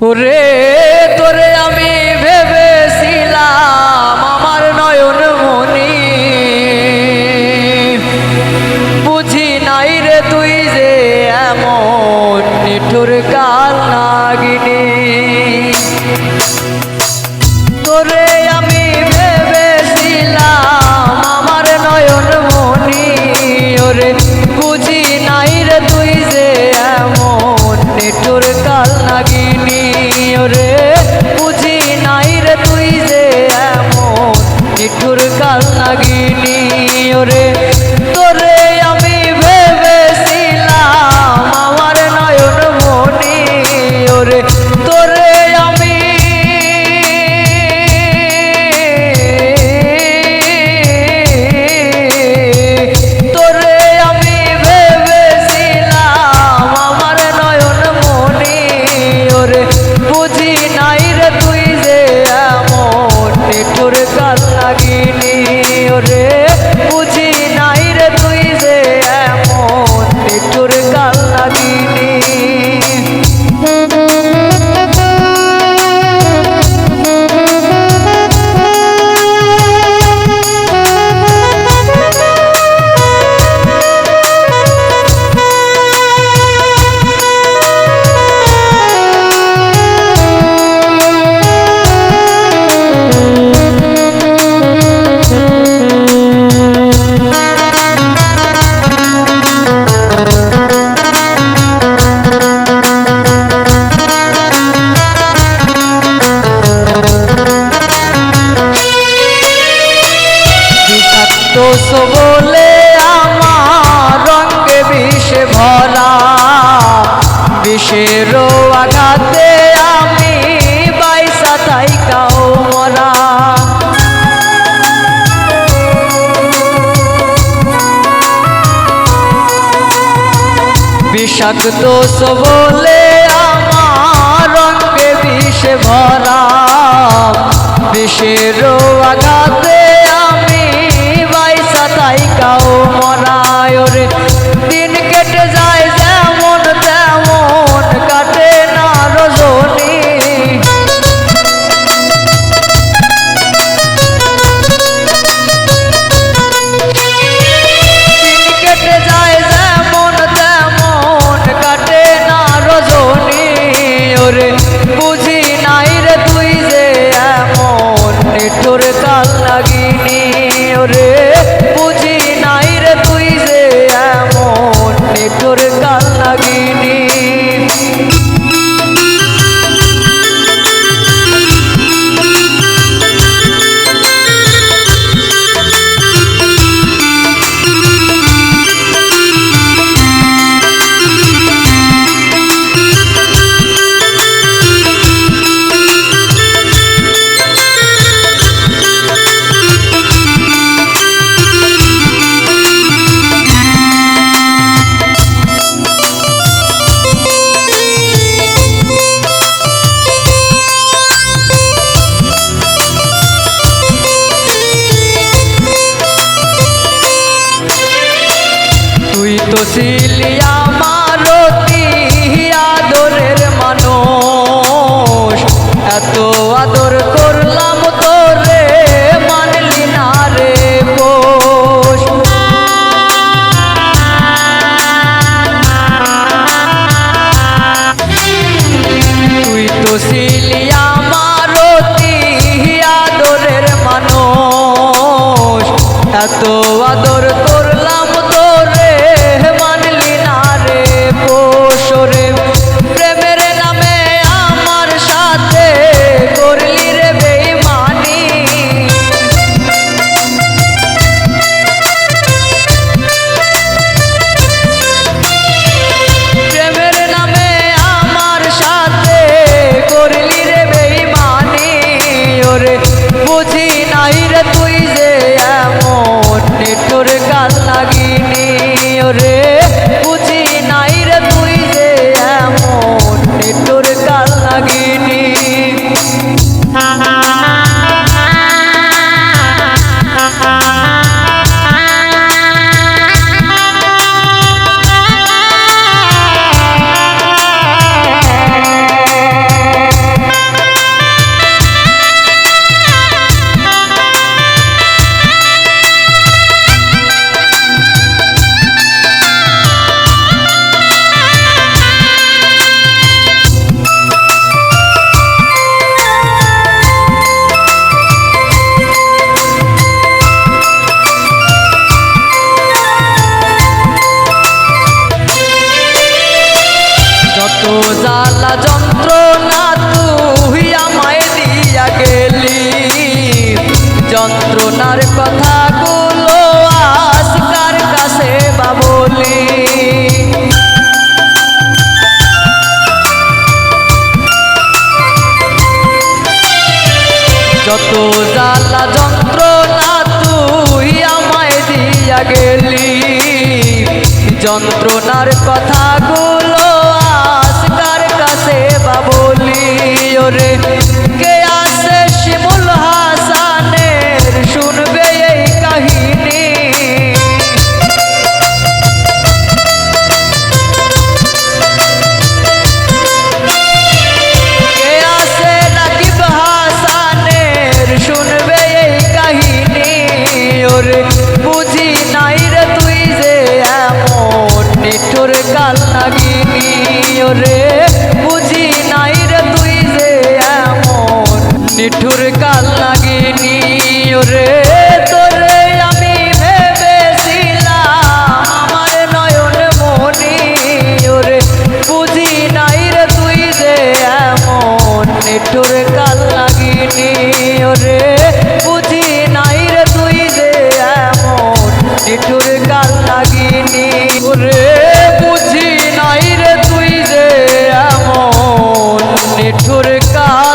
ওরে তোরে আমি ভেবেছিলাম আমার নয়ন মনি, বুঝি নাই রে তুই যে এমন নিঠুর কাল নাগিনী। তোরে আমি ভেবেছিলাম আমার নয়ন মনি, ওরে বুঝি নাই রে তুই যে এমন নিঠুর কাল নাগিনী। ওরে বুঝি নাই রে তুই যে এমন নিঠুর কাল নাগিনী। ওরে তোরে আমি ভেবেছিলাম আমার নয়ন মনি, ওরে তোরে আমি আমার নয়ন মনি, ওরে বুঝি নাই রে তুই যে এমন নিঠুর কাল নাগিনী। ওরে বুঝি নাই রে তুই যে এমন নিঠুর কাল নাগিনী। দোষ বলে আমার রঙে বিষে ভরা, বিষের আঘাতে আমি বাইসা থাইকাও মরা। বিষাক্ত দোষ বলে আমার রঙে বিষে ভরা, বিষের আঘাতে আমি বাইসা থাইকাও মরা। ওরে দিন কেটে যায় যেমন তেমন কাটে না রজনী, দিন কেটে যায় যেমন তেমন কাটে না রজনী। ওরে বুঝি নাই রে তুই যে এমন নিঠুর কাল নাগিনী। ওরে বুঝি নাই রে তুই যে এমন নিঠুর কাল নাগিনী। তুই তো ছিলি আমার অতি আদরের মানুষ, এত আদর করলাম তোরে মানলি না রে পোষ। তুই তো ছিলি আমার অতি আদরের মানুষ, এত আদর করলাম তোরে মানলি না রে পোষ। রে প্রেমের নামে আমার সাথে করলি রে বেঈমানি, প্রেমের নামে আমার সাথে করলি যত জ্বালা যন্ত্রণা তুই আমায় দিয়া গেলি, যন্ত্রণার কথাগুলো আজ কার কাছে বা বলি। ওরে কে আছে শিমুল হাসানের শুনবে এই কাহিনী, কে আছে রাকিব হাসানের শুনবে এই কাহিনী। ওরে বুঝি নাই রে তুই যে এমন নিঠুর কাল নাগিনী, ওরে বুঝি নাই রে তুই যে এমন নিঠুর কাল নাগিনী। ওরে তোরে আমি ভেবেছিলাম আমার নয়ন মনি, ওরে বুঝি নাই রে তুই যে এমন নিঠুর কাল নাগিনী। ওরে বুঝি নাই রে তুই যে এমন নিঠুর কাল নাগিনী। ওরে বুঝি নাই রে তুই যে এমন নিঠুর কাল